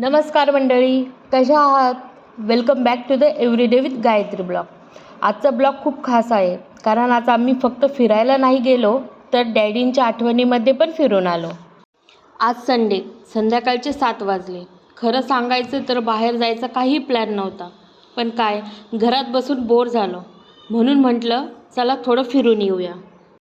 नमस्कार मंडळी, कशा आहात? Welcome back to the everyday with Gayatri blog. आजचा ब्लॉग खूप खास आहे, कारण आज आम्ही फक्त फिरायला नाही गेलो, तर डॅडींच्या आठवणीमध्ये पण फिरून आलो. आज संडे, संध्याकाळचे 7 वाजले. खरं सांगायचं तर बाहेर जायचा काही प्लॅन नव्हता, पण काय घरात बसून बोर झालो, म्हणून म्हटलं चला थोडं फिरून येऊया.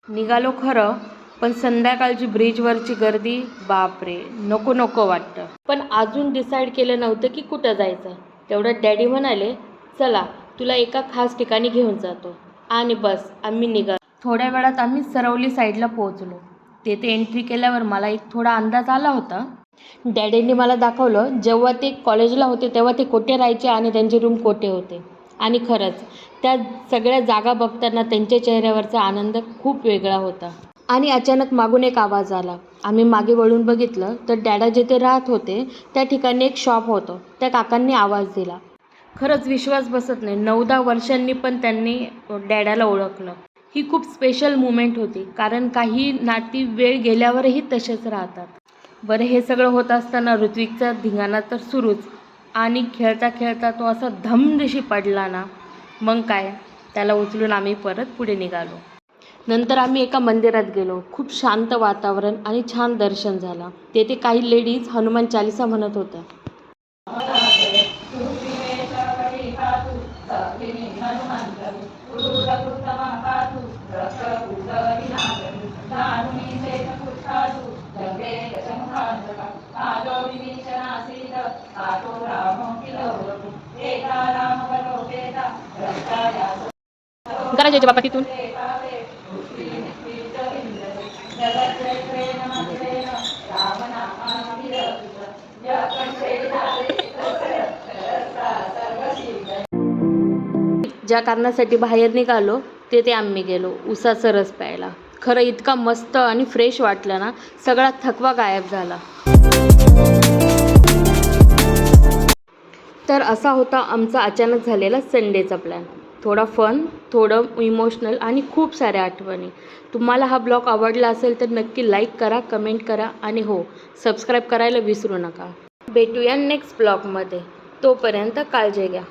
निघालो खरं, पण संध्याकाळची ब्रिजवरची गर्दी, बापरे, नको नको वाटतं. पण अजून डिसाईड केलं नव्हतं की कुठं जायचं. तेवढं डॅडी म्हणाले, चला तुला एका खास ठिकाणी घेऊन जातो. आणि बस आम्ही निघालो. थोड्या वेळात आम्ही सरवली साईडला पोहोचलो. तेथे एंट्री केल्यावर मला एक थोडा अंदाज आला होता. डॅडींनी मला दाखवलं, जेव्हा ते कॉलेजला होते तेव्हा ते कोठे राहायचे आणि त्यांचे रूम कोठे होते. आणि खरंच त्या सगळ्या जागा बघताना त्यांच्या चेहऱ्यावरचा आनंद खूप वेगळा होता. आणि अचानक मागून एक आवाज आला. आम्ही मागे वळून बघितलं तर डॅडा जिथे राहत होते त्या ठिकाणी एक शॉप होतं. त्या काकांनी आवाज दिला. खरंच विश्वास बसत नाही, 9-10 वर्षांनी पण त्यांनी डॅडाला ओळखलं. ही खूप स्पेशल मुमेंट होती, कारण काही नाती वेळ गेल्यावरही तसेच राहतात. बरं, हे सगळं होत असताना ऋत्विकचा धिंगाणा तर सुरूच. आणि खेळता खेळता तो असा धमदिशी पडला ना, मग काय, त्याला उचलून आम्ही परत पुढे निघालो. नंतर आम्ही एका मंदिरात गेलो. खूप शांत वातावरण आणि छान दर्शन झालं. तेथे काही लेडीज हनुमान चालीसा म्हणत होत्या. करायचे बाबा तिथून. ज्या कारणासाठी बाहेर निघालो ते आम्ही गेलो उसाचा रस प्यायला. खरं इतका मस्त आणि फ्रेश वाटलं ना, सगळा थकवा गायब झाला. तर असा होता आमचा अचानक झालेला संडेचा प्लॅन. थोडा फन, थोडं इमोशनल आणि खूप साऱ्या आठवणी. तुम्हाला हा ब्लॉग आवडला असेल तर नक्की लाईक करा, कमेंट करा आणि हो, सबस्क्राईब करायला विसरू नका. भेटूया नेक्स्ट ब्लॉगमध्ये. तोपर्यंत काळजी घ्या.